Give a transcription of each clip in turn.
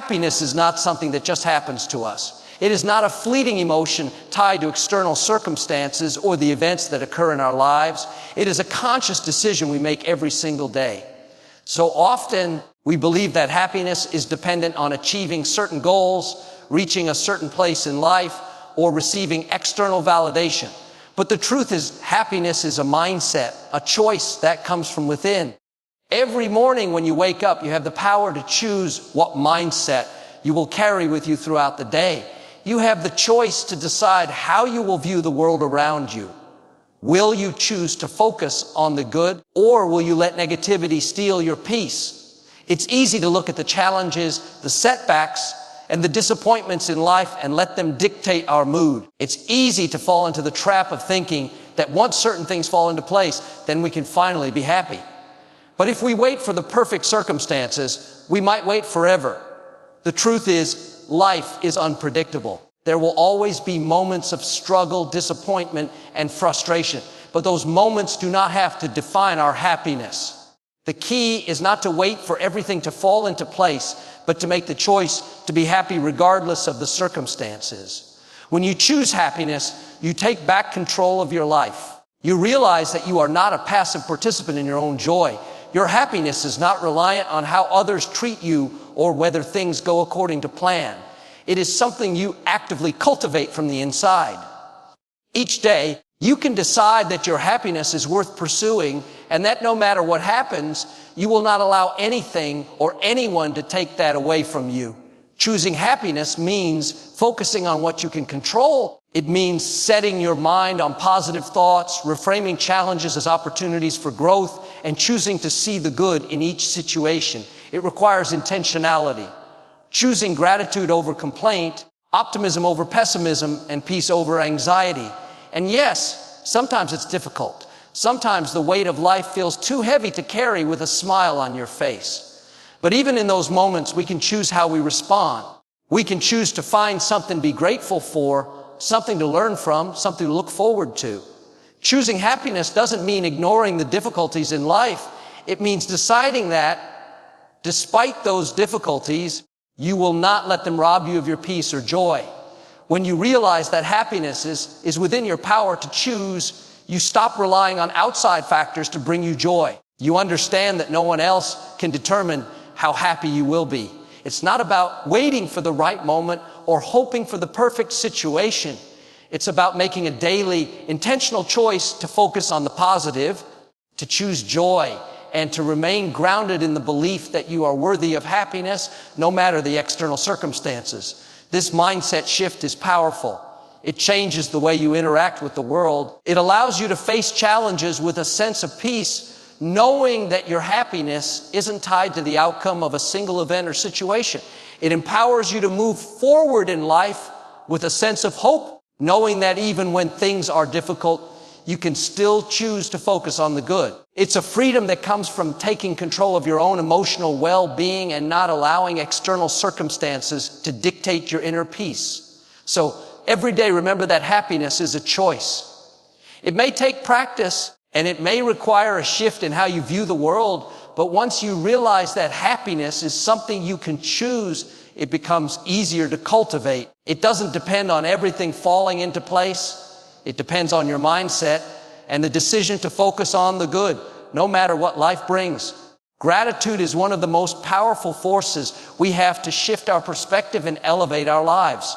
Happiness is not something that just happens to us. It is not a fleeting emotion tied to external circumstances or the events that occur in our lives. It is a conscious decision we make every single day. So often, we believe that happiness is dependent on achieving certain goals, reaching a certain place in life, or receiving external validation. But the truth is, happiness is a mindset, a choice that comes from within. Every morning when you wake up, you have the power to choose what mindset you will carry with you throughout the day. You have the choice to decide how you will view the world around you. Will you choose to focus on the good, or will you let negativity steal your peace? It's easy to look at the challenges, the setbacks, and the disappointments in life and let them dictate our mood. It's easy to fall into the trap of thinking that once certain things fall into place, then we can finally be happy. But if we wait for the perfect circumstances, we might wait forever. The truth is, life is unpredictable. There will always be moments of struggle, disappointment, and frustration. But those moments do not have to define our happiness. The key is not to wait for everything to fall into place, but to make the choice to be happy regardless of the circumstances. When you choose happiness, you take back control of your life. You realize that you are not a passive participant in your own joy. Your happiness is not reliant on how others treat you or whether things go according to plan. It is something you actively cultivate from the inside. Each day, you can decide that your happiness is worth pursuing and that no matter what happens, you will not allow anything or anyone to take that away from you. Choosing happiness means focusing on what you can control. It means setting your mind on positive thoughts, reframing challenges as opportunities for growth, and choosing to see the good in each situation. It requires intentionality. Choosing gratitude over complaint, optimism over pessimism, and peace over anxiety. And yes, sometimes it's difficult. Sometimes the weight of life feels too heavy to carry with a smile on your face. But even in those moments, we can choose how we respond. We can choose to find something to be grateful for, something to learn from, something to look forward to. Choosing happiness doesn't mean ignoring the difficulties in life. It means deciding that, despite those difficulties, you will not let them rob you of your peace or joy. When you realize that happiness is within your power to choose, you stop relying on outside factors to bring you joy. You understand that no one else can determine how happy you will be. It's not about waiting for the right moment or hoping for the perfect situation. It's about making a daily, intentional choice to focus on the positive, to choose joy, and to remain grounded in the belief that you are worthy of happiness no matter the external circumstances. This mindset shift is powerful. It changes the way you interact with the world. It allows you to face challenges with a sense of peace, knowing that your happiness isn't tied to the outcome of a single event or situation. It empowers you to move forward in life with a sense of hope, knowing that even when things are difficult, you can still choose to focus on the good. It's a freedom that comes from taking control of your own emotional well-being and not allowing external circumstances to dictate your inner peace. So every day, remember that happiness is a choice. It may take practice and it may require a shift in how you view the world, but once you realize that happiness is something you can choose, it becomes easier to cultivate. It doesn't depend on everything falling into place. It depends on your mindset and the decision to focus on the good, no matter what life brings. Gratitude is one of the most powerful forces we have to shift our perspective and elevate our lives.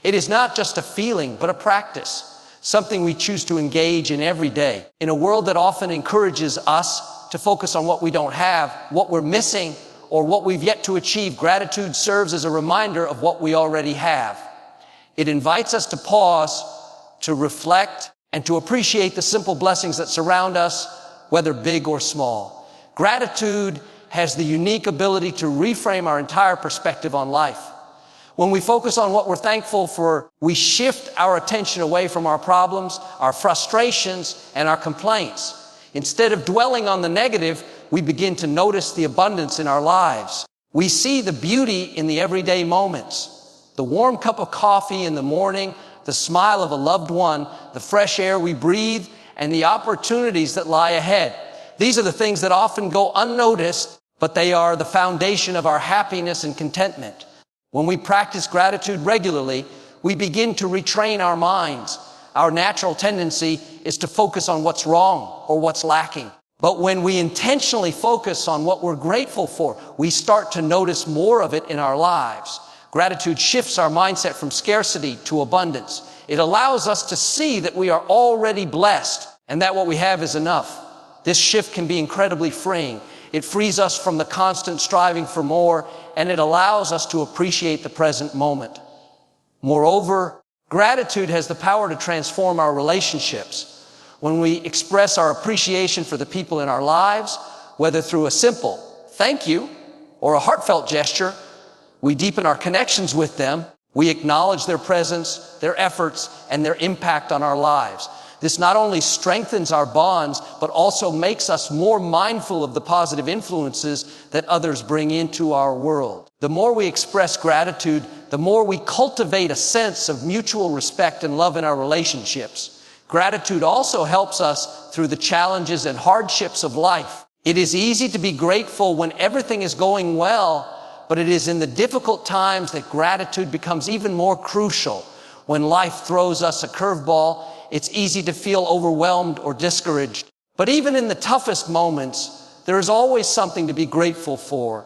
It is not just a feeling, but a practice, something we choose to engage in every day. In a world that often encourages us to focus on what we don't have, what we're missing, or what we've yet to achieve, gratitude serves as a reminder of what we already have. It invites us to pause, to reflect, and to appreciate the simple blessings that surround us, whether big or small. Gratitude has the unique ability to reframe our entire perspective on life. When we focus on what we're thankful for, we shift our attention away from our problems, our frustrations, and our complaints. Instead of dwelling on the negative, we begin to notice the abundance in our lives. We see the beauty in the everyday moments. The warm cup of coffee in the morning, the smile of a loved one, the fresh air we breathe, and the opportunities that lie ahead. These are the things that often go unnoticed, but they are the foundation of our happiness and contentment. When we practice gratitude regularly, we begin to retrain our minds. Our natural tendency is to focus on what's wrong or what's lacking. But when we intentionally focus on what we're grateful for, we start to notice more of it in our lives. Gratitude shifts our mindset from scarcity to abundance. It allows us to see that we are already blessed and that what we have is enough. This shift can be incredibly freeing. It frees us from the constant striving for more, and it allows us to appreciate the present moment. Moreover, gratitude has the power to transform our relationships. When we express our appreciation for the people in our lives, whether through a simple thank you or a heartfelt gesture, we deepen our connections with them. We acknowledge their presence, their efforts, and their impact on our lives. This not only strengthens our bonds, but also makes us more mindful of the positive influences that others bring into our world. The more we express gratitude, the more we cultivate a sense of mutual respect and love in our relationships. Gratitude also helps us through the challenges and hardships of life. It is easy to be grateful when everything is going well, but it is in the difficult times that gratitude becomes even more crucial. When life throws us a curveball, it's easy to feel overwhelmed or discouraged. But even in the toughest moments, there is always something to be grateful for.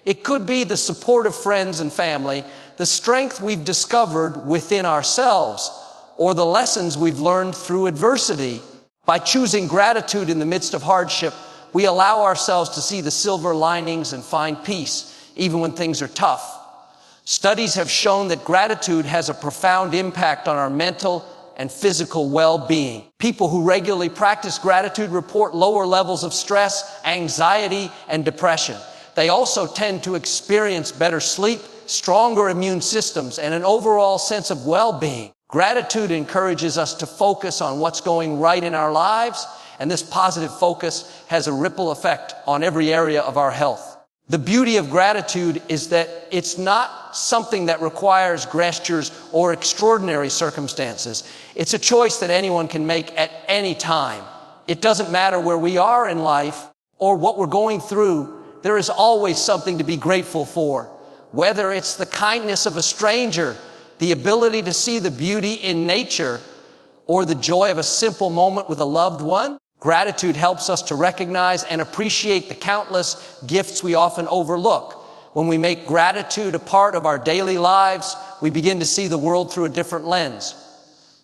It could be the support of friends and family, the strength we've discovered within ourselves, or the lessons we've learned through adversity. By choosing gratitude in the midst of hardship, we allow ourselves to see the silver linings and find peace, even when things are tough. Studies have shown that gratitude has a profound impact on our mental and physical well-being. People who regularly practice gratitude report lower levels of stress, anxiety, and depression. They also tend to experience better sleep, stronger immune systems, and an overall sense of well-being. Gratitude encourages us to focus on what's going right in our lives, and this positive focus has a ripple effect on every area of our health. The beauty of gratitude is that it's not something that requires gestures or extraordinary circumstances. It's a choice that anyone can make at any time. It doesn't matter where we are in life or what we're going through, there is always something to be grateful for. Whether it's the kindness of a stranger, the ability to see the beauty in nature, or the joy of a simple moment with a loved one, gratitude helps us to recognize and appreciate the countless gifts we often overlook. When we make gratitude a part of our daily lives, we begin to see the world through a different lens.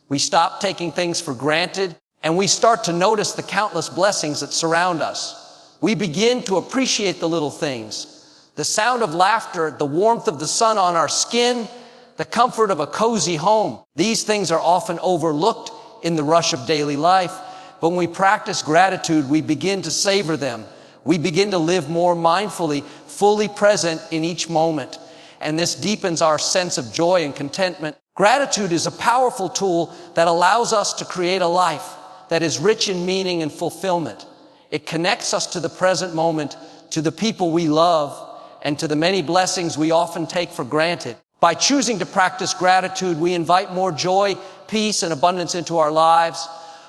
We stop taking things for granted, and we start to notice the countless blessings that surround us. We begin to appreciate the little things. The sound of laughter, the warmth of the sun on our skin, the comfort of a cozy home. These things are often overlooked in the rush of daily life, but when we practice gratitude, we begin to savor them. We begin to live more mindfully, fully present in each moment, and this deepens our sense of joy and contentment. Gratitude is a powerful tool that allows us to create a life that is rich in meaning and fulfillment. It connects us to the present moment, to the people we love, and to the many blessings we often take for granted. By choosing to practice gratitude, we invite more joy, peace, and abundance into our lives.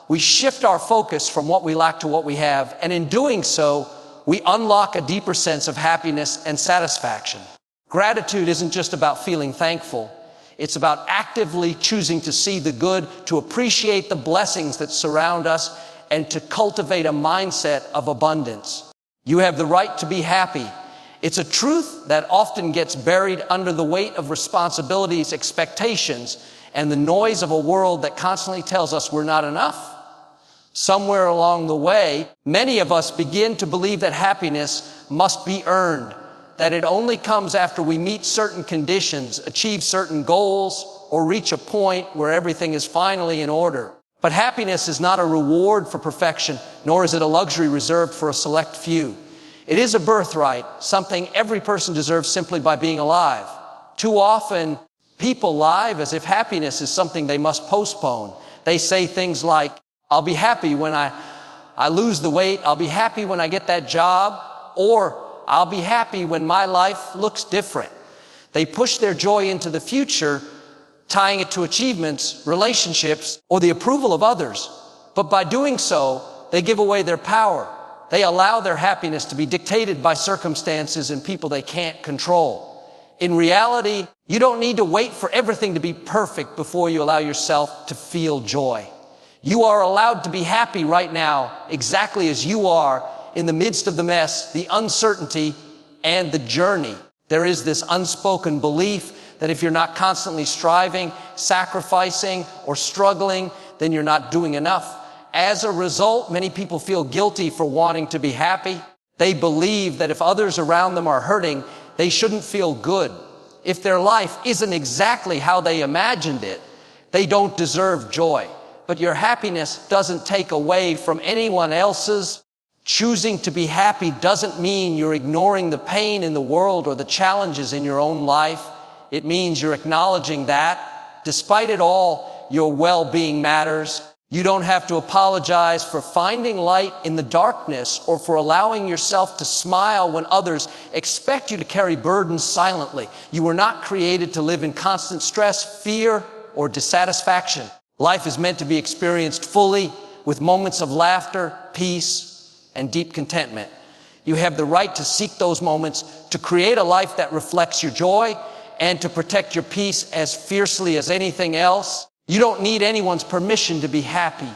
We shift our focus from what we lack to what we have, and in doing so, we unlock a deeper sense of happiness and satisfaction. Gratitude isn't just about feeling thankful. It's about actively choosing to see the good, to appreciate the blessings that surround us, and to cultivate a mindset of abundance. You have the right to be happy. It's a truth that often gets buried under the weight of responsibilities, expectations, and the noise of a world that constantly tells us we're not enough. Somewhere along the way, many of us begin to believe that happiness must be earned, that it only comes after we meet certain conditions, achieve certain goals, or reach a point where everything is finally in order. But happiness is not a reward for perfection, nor is it a luxury reserved for a select few. It is a birthright, something every person deserves simply by being alive. Too often, people live as if happiness is something they must postpone. They say things like, I'll be happy when I lose the weight, I'll be happy when I get that job, or I'll be happy when my life looks different. They push their joy into the future, tying it to achievements, relationships, or the approval of others. But by doing so, they give away their power. They allow their happiness to be dictated by circumstances and people they can't control. In reality, you don't need to wait for everything to be perfect before you allow yourself to feel joy. You are allowed to be happy right now, exactly as you are, in the midst of the mess, the uncertainty, and the journey. There is this unspoken belief that if you're not constantly striving, sacrificing, or struggling, then you're not doing enough. As a result, many people feel guilty for wanting to be happy. They believe that if others around them are hurting, they shouldn't feel good. If their life isn't exactly how they imagined it, they don't deserve joy. But your happiness doesn't take away from anyone else's. Choosing to be happy doesn't mean you're ignoring the pain in the world or the challenges in your own life. It means you're acknowledging that, despite it all, your well-being matters. You don't have to apologize for finding light in the darkness or for allowing yourself to smile when others expect you to carry burdens silently. You were not created to live in constant stress, fear, or dissatisfaction. Life is meant to be experienced fully, with moments of laughter, peace, and deep contentment. You have the right to seek those moments, to create a life that reflects your joy, and to protect your peace as fiercely as anything else. You don't need anyone's permission to be happy.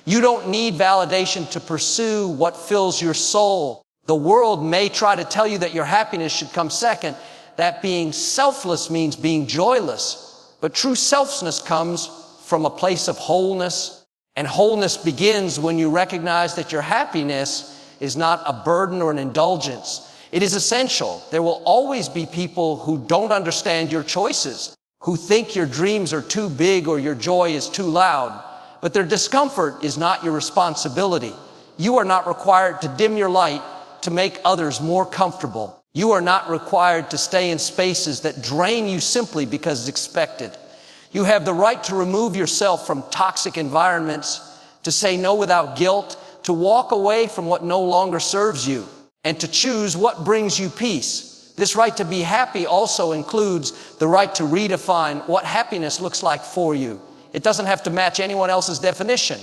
You don't need validation to pursue what fills your soul. The world may try to tell you that your happiness should come second, that being selfless means being joyless. But true selflessness comes from a place of wholeness, and wholeness begins when you recognize that your happiness is not a burden or an indulgence. It is essential. There will always be people who don't understand your choices, who think your dreams are too big or your joy is too loud. But their discomfort is not your responsibility. You are not required to dim your light to make others more comfortable. You are not required to stay in spaces that drain you simply because it's expected. You have the right to remove yourself from toxic environments, to say no without guilt, to walk away from what no longer serves you, and to choose what brings you peace. This right to be happy also includes the right to redefine what happiness looks like for you. It doesn't have to match anyone else's definition.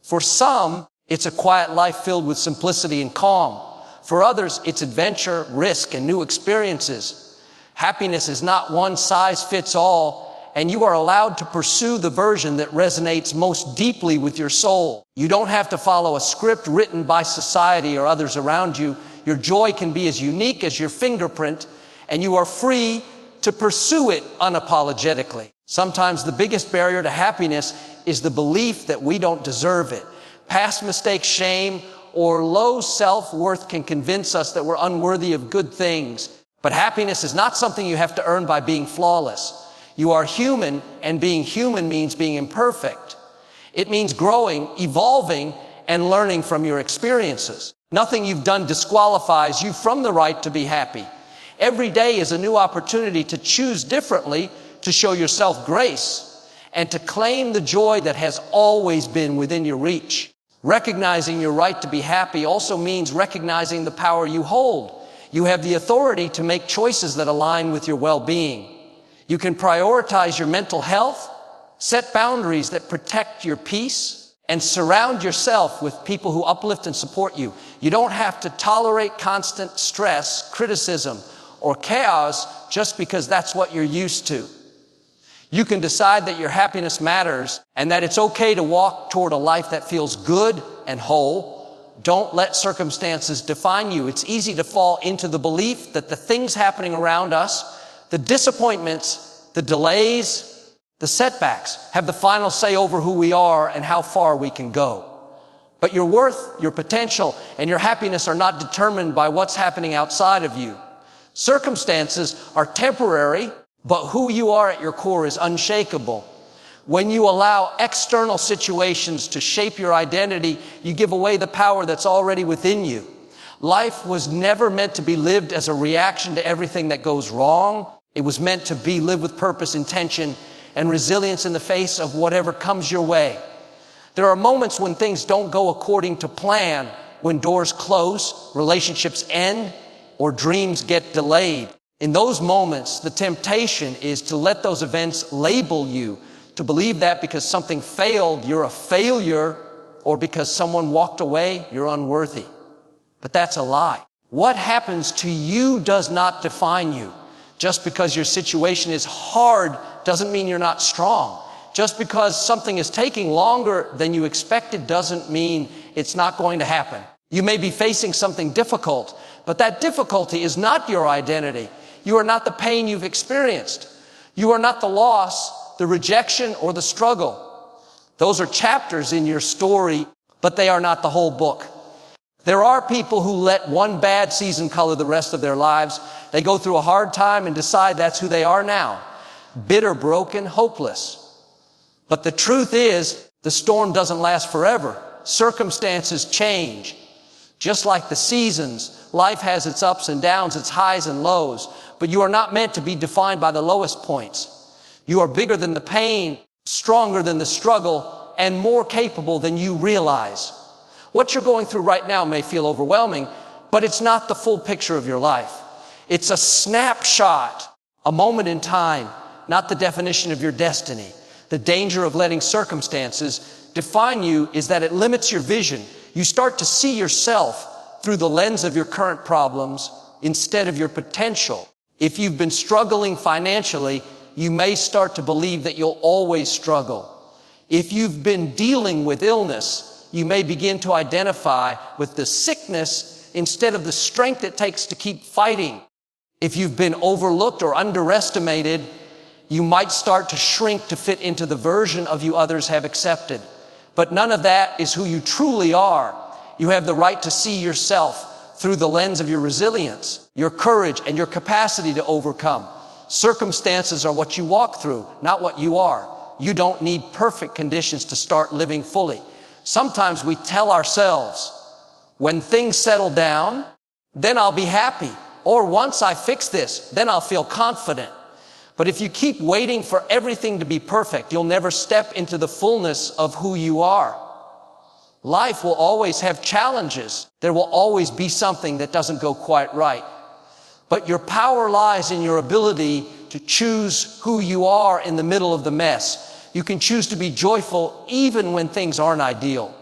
For some, it's a quiet life filled with simplicity and calm. For others, it's adventure, risk, and new experiences. Happiness is not one size fits all, and you are allowed to pursue the version that resonates most deeply with your soul. You don't have to follow a script written by society or others around you. Your joy can be as unique as your fingerprint, and you are free to pursue it unapologetically. Sometimes the biggest barrier to happiness is the belief that we don't deserve it. Past mistakes, shame, or low self-worth can convince us that we're unworthy of good things. But happiness is not something you have to earn by being flawless. You are human, and being human means being imperfect. It means growing, evolving, and learning from your experiences. Nothing you've done disqualifies you from the right to be happy. Every day is a new opportunity to choose differently, to show yourself grace, and to claim the joy that has always been within your reach. Recognizing your right to be happy also means recognizing the power you hold. You have the authority to make choices that align with your well-being. You can prioritize your mental health, set boundaries that protect your peace, and surround yourself with people who uplift and support you. You don't have to tolerate constant stress, criticism, or chaos just because that's what you're used to. You can decide that your happiness matters and that it's okay to walk toward a life that feels good and whole. Don't let circumstances define you. It's easy to fall into the belief that the things happening around us, the disappointments, the delays, the setbacks, have the final say over who we are and how far we can go. But your worth, your potential, and your happiness are not determined by what's happening outside of you. Circumstances are temporary, but who you are at your core is unshakable. When you allow external situations to shape your identity, you give away the power that's already within you. Life was never meant to be lived as a reaction to everything that goes wrong. It was meant to be lived with purpose, intention, and resilience in the face of whatever comes your way. There are moments when things don't go according to plan, when doors close, relationships end, or dreams get delayed. In those moments, the temptation is to let those events label you, to believe that because something failed, you're a failure, or because someone walked away, you're unworthy. But that's a lie. What happens to you does not define you. Just because your situation is hard doesn't mean you're not strong. Just because something is taking longer than you expected doesn't mean it's not going to happen. You may be facing something difficult, but that difficulty is not your identity. You are not the pain you've experienced. You are not the loss, the rejection, or the struggle. Those are chapters in your story, but they are not the whole book. There are people who let one bad season color the rest of their lives. They go through a hard time and decide that's who they are now. Bitter, broken, hopeless. But the truth is, the storm doesn't last forever. Circumstances change. Just like the seasons, life has its ups and downs, its highs and lows. But you are not meant to be defined by the lowest points. You are bigger than the pain, stronger than the struggle, and more capable than you realize. What you're going through right now may feel overwhelming, but it's not the full picture of your life. It's a snapshot, a moment in time, not the definition of your destiny. The danger of letting circumstances define you is that it limits your vision. You start to see yourself through the lens of your current problems instead of your potential. If you've been struggling financially, you may start to believe that you'll always struggle. If you've been dealing with illness, you may begin to identify with the sickness instead of the strength it takes to keep fighting. If you've been overlooked or underestimated, you might start to shrink to fit into the version of you others have accepted. But none of that is who you truly are. You have the right to see yourself through the lens of your resilience, your courage, and your capacity to overcome. Circumstances are what you walk through, not what you are. You don't need perfect conditions to start living fully. Sometimes we tell ourselves, when things settle down, then I'll be happy. Or once I fix this, then I'll feel confident. But if you keep waiting for everything to be perfect, you'll never step into the fullness of who you are. Life will always have challenges. There will always be something that doesn't go quite right. But your power lies in your ability to choose who you are in the middle of the mess. You can choose to be joyful even when things aren't ideal.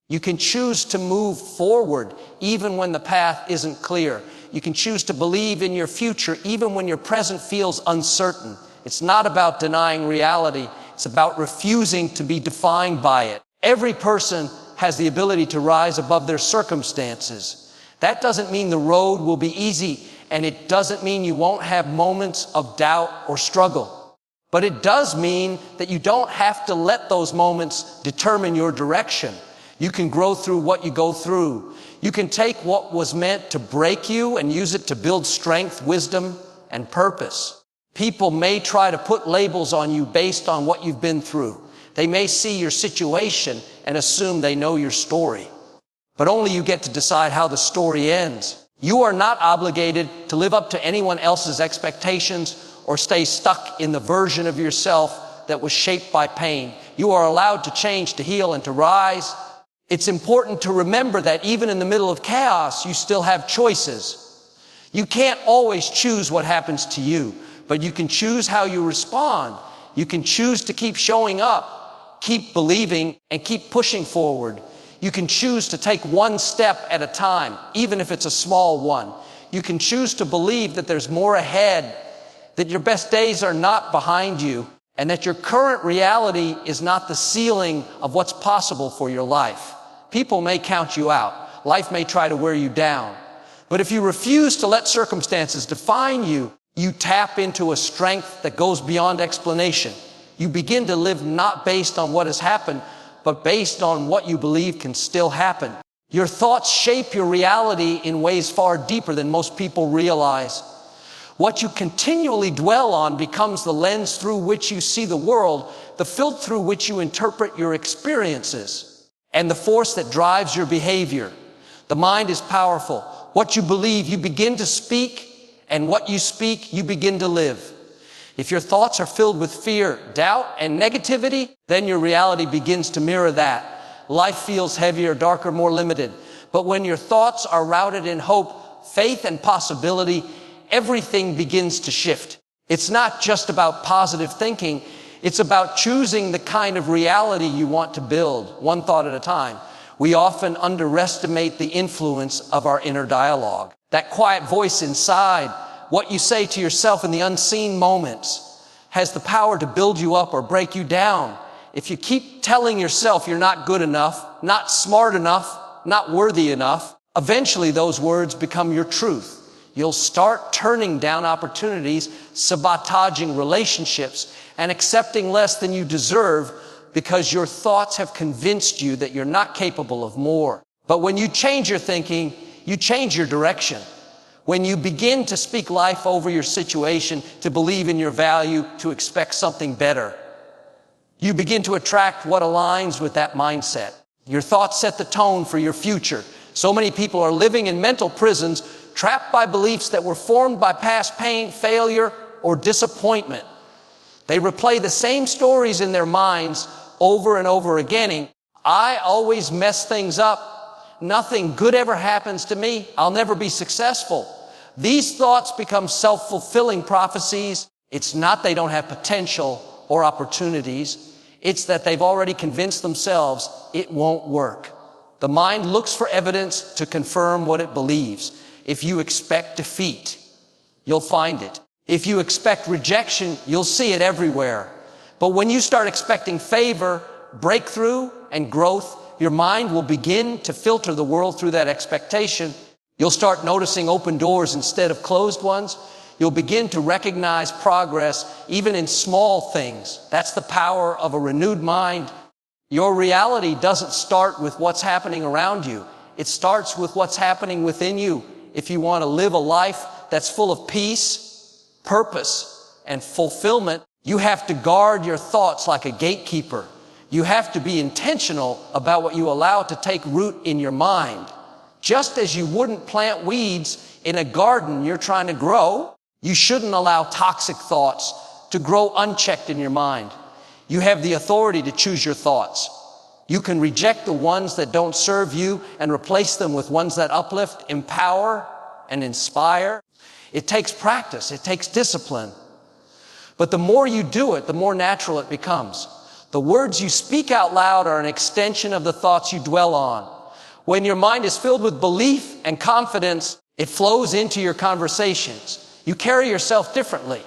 You can choose to move forward even when the path isn't clear. You can choose to believe in your future even when your present feels uncertain. It's not about denying reality. It's about refusing to be defined by it. Every person has the ability to rise above their circumstances. That doesn't mean the road will be easy, and it doesn't mean you won't have moments of doubt or struggle. But it does mean that you don't have to let those moments determine your direction. You can grow through what you go through. You can take what was meant to break you and use it to build strength, wisdom, and purpose. People may try to put labels on you based on what you've been through. They may see your situation and assume they know your story. But only you get to decide how the story ends. You are not obligated to live up to anyone else's expectations or stay stuck in the version of yourself that was shaped by pain. You are allowed to change, to heal, and to rise. It's important to remember that even in the middle of chaos, you still have choices. You can't always choose what happens to you, but you can choose how you respond. You can choose to keep showing up, keep believing, and keep pushing forward. You can choose to take one step at a time, even if it's a small one. You can choose to believe that there's more ahead, that your best days are not behind you, and that your current reality is not the ceiling of what's possible for your life. People may count you out. Life may try to wear you down. But if you refuse to let circumstances define you, you tap into a strength that goes beyond explanation. You begin to live not based on what has happened, but based on what you believe can still happen. Your thoughts shape your reality in ways far deeper than most people realize. What you continually dwell on becomes the lens through which you see the world, the filter through which you interpret your experiences, and the force that drives your behavior. The mind is powerful. What you believe, you begin to speak, and what you speak, you begin to live. If your thoughts are filled with fear, doubt, and negativity, then your reality begins to mirror that. Life feels heavier, darker, more limited. But when your thoughts are routed in hope, faith, and possibility, everything begins to shift. It's not just about positive thinking. It's about choosing the kind of reality you want to build, one thought at a time. We often underestimate the influence of our inner dialogue. That quiet voice inside What you say to yourself in the unseen moments has the power to build you up or break you down. If you keep telling yourself you're not good enough, not smart enough, not worthy enough, eventually those words become your truth. You'll start turning down opportunities, sabotaging relationships, and accepting less than you deserve because your thoughts have convinced you that you're not capable of more. But when you change your thinking, you change your direction. When you begin to speak life over your situation, to believe in your value, to expect something better, you begin to attract what aligns with that mindset. Your thoughts set the tone for your future. So many people are living in mental prisons, trapped by beliefs that were formed by past pain, failure, or disappointment. They replay the same stories in their minds over and over again. I always mess things up. Nothing good ever happens to me. I'll never be successful. These thoughts become self-fulfilling prophecies. It's not they don't have potential or opportunities. It's that they've already convinced themselves it won't work. The mind looks for evidence to confirm what it believes. If you expect defeat, you'll find it. If you expect rejection, you'll see it everywhere. But when you start expecting favor, breakthrough, and growth, your mind will begin to filter the world through that expectation. You'll start noticing open doors instead of closed ones. You'll begin to recognize progress even in small things. That's the power of a renewed mind. Your reality doesn't start with what's happening around you. It starts with what's happening within you. If you want to live a life that's full of peace, purpose, and fulfillment, you have to guard your thoughts like a gatekeeper. You have to be intentional about what you allow to take root in your mind. Just as you wouldn't plant weeds in a garden you're trying to grow, you shouldn't allow toxic thoughts to grow unchecked in your mind. You have the authority to choose your thoughts. You can reject the ones that don't serve you and replace them with ones that uplift, empower, and inspire. It takes practice. It takes discipline. But the more you do it, the more natural it becomes. The words you speak out loud are an extension of the thoughts you dwell on. When your mind is filled with belief and confidence, it flows into your conversations. You carry yourself differently.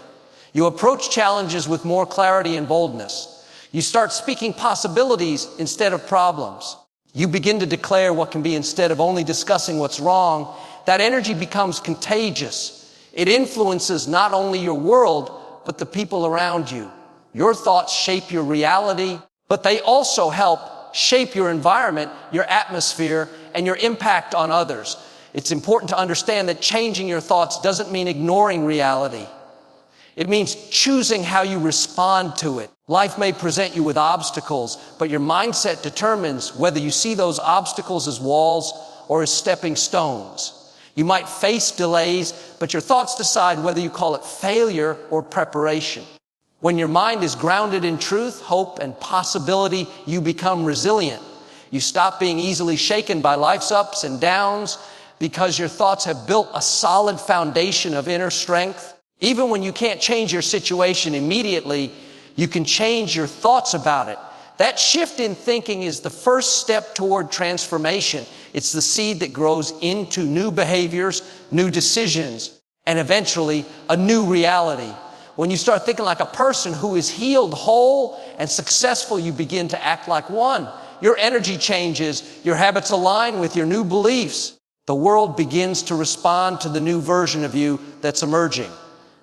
You approach challenges with more clarity and boldness. You start speaking possibilities instead of problems. You begin to declare what can be instead of only discussing what's wrong. That energy becomes contagious. It influences not only your world, but the people around you. Your thoughts shape your reality, but they also help shape your environment, your atmosphere, and your impact on others. It's important to understand that changing your thoughts doesn't mean ignoring reality. It means choosing how you respond to it. Life may present you with obstacles, but your mindset determines whether you see those obstacles as walls or as stepping stones. You might face delays, but your thoughts decide whether you call it failure or preparation. When your mind is grounded in truth, hope, and possibility, you become resilient. You stop being easily shaken by life's ups and downs because your thoughts have built a solid foundation of inner strength. Even when you can't change your situation immediately, you can change your thoughts about it. That shift in thinking is the first step toward transformation. It's the seed that grows into new behaviors, new decisions, and eventually a new reality. When you start thinking like a person who is healed, whole, and successful, you begin to act like one. Your energy changes, your habits align with your new beliefs. The world begins to respond to the new version of you that's emerging.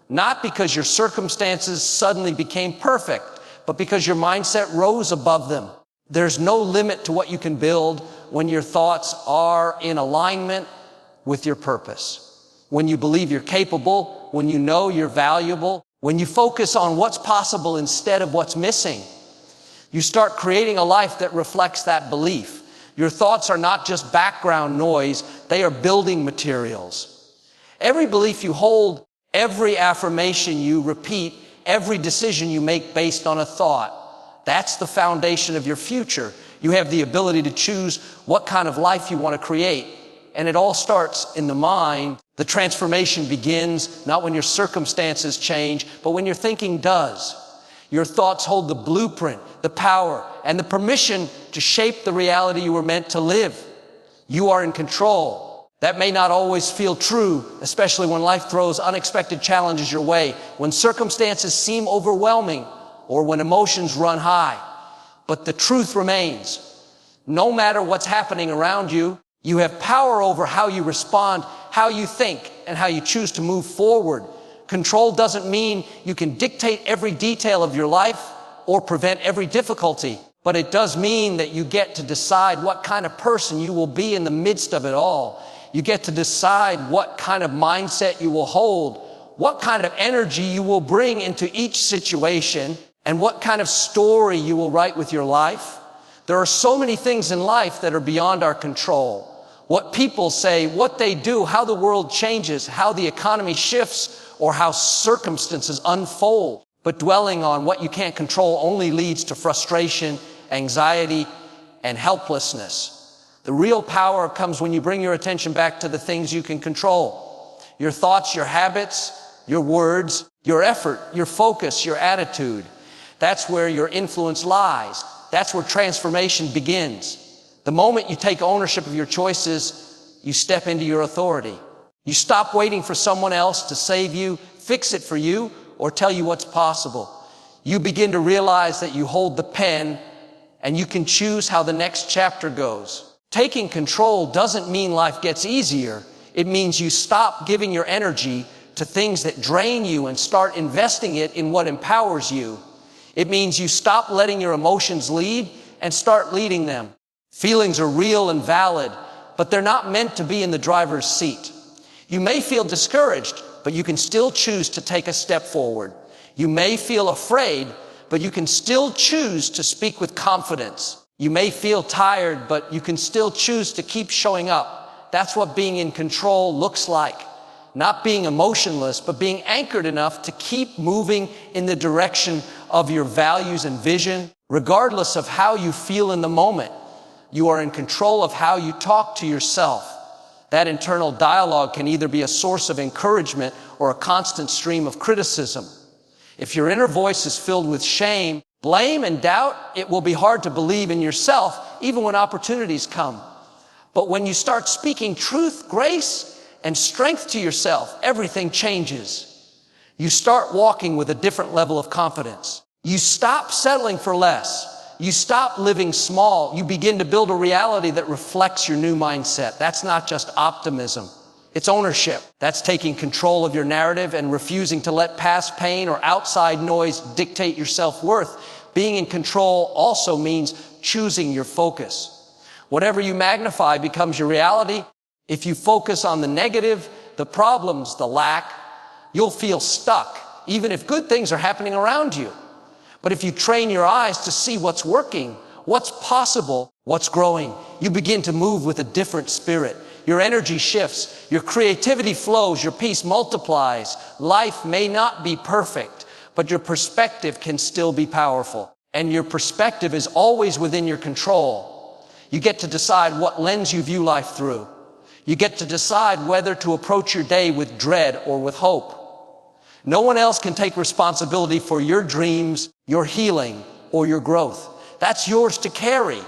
Not because your circumstances suddenly became perfect, but because your mindset rose above them. There's no limit to what you can build when your thoughts are in alignment with your purpose. When you believe you're capable, when you know you're valuable, when you focus on what's possible instead of what's missing, you start creating a life that reflects that belief. Your thoughts are not just background noise, they are building materials. Every belief you hold, every affirmation you repeat, every decision you make based on a thought, that's the foundation of your future. You have the ability to choose what kind of life you want to create. And it all starts in the mind. The transformation begins not when your circumstances change, but when your thinking does. Your thoughts hold the blueprint, the power, and the permission to shape the reality you were meant to live. You are in control. That may not always feel true, especially when life throws unexpected challenges your way, when circumstances seem overwhelming, or when emotions run high. But the truth remains. No matter what's happening around you, you have power over how you respond, how you think, and how you choose to move forward. Control doesn't mean you can dictate every detail of your life or prevent every difficulty, but it does mean that you get to decide what kind of person you will be in the midst of it all. You get to decide what kind of mindset you will hold, what kind of energy you will bring into each situation, and what kind of story you will write with your life. There are so many things in life that are beyond our control. What people say, what they do, how the world changes, how the economy shifts, or how circumstances unfold. But dwelling on what you can't control only leads to frustration, anxiety, and helplessness. The real power comes when you bring your attention back to the things you can control. Your thoughts, your habits, your words, your effort, your focus, your attitude. That's where your influence lies. That's where transformation begins. The moment you take ownership of your choices, you step into your authority. You stop waiting for someone else to save you, fix it for you, or tell you what's possible. You begin to realize that you hold the pen and you can choose how the next chapter goes. Taking control doesn't mean life gets easier. It means you stop giving your energy to things that drain you and start investing it in what empowers you. It means you stop letting your emotions lead and start leading them. Feelings are real and valid, but they're not meant to be in the driver's seat. You may feel discouraged, but you can still choose to take a step forward. You may feel afraid, but you can still choose to speak with confidence. You may feel tired, but you can still choose to keep showing up. That's what being in control looks like. Not being emotionless, but being anchored enough to keep moving in the direction of your values and vision. Regardless of how you feel in the moment, you are in control of how you talk to yourself. That internal dialogue can either be a source of encouragement or a constant stream of criticism. If your inner voice is filled with shame, blame, and doubt, it will be hard to believe in yourself, even when opportunities come. But when you start speaking truth, grace, and strength to yourself, everything changes. You start walking with a different level of confidence. You stop settling for less. You stop living small. You begin to build a reality that reflects your new mindset. That's not just optimism. It's ownership. That's taking control of your narrative and refusing to let past pain or outside noise dictate your self-worth. Being in control also means choosing your focus. Whatever you magnify becomes your reality. If you focus on the negative, the problems, the lack, you'll feel stuck, even if good things are happening around you. But if you train your eyes to see what's working, what's possible, what's growing, you begin to move with a different spirit. Your energy shifts, your creativity flows, your peace multiplies. Life may not be perfect, but your perspective can still be powerful. And your perspective is always within your control. You get to decide what lens you view life through. You get to decide whether to approach your day with dread or with hope. No one else can take responsibility for your dreams, your healing, or your growth. That's yours to carry.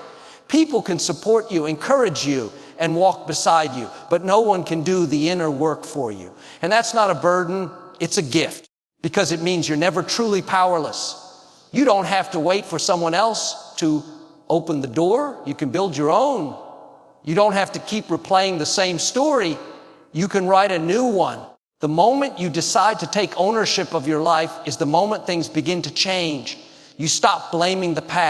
People can support you, encourage you, and walk beside you, but no one can do the inner work for you. And that's not a burden, it's a gift, because it means you're never truly powerless. You don't have to wait for someone else to open the door. You can build your own. You don't have to keep replaying the same story. You can write a new one. The moment you decide to take ownership of your life is the moment things begin to change. You stop blaming the past.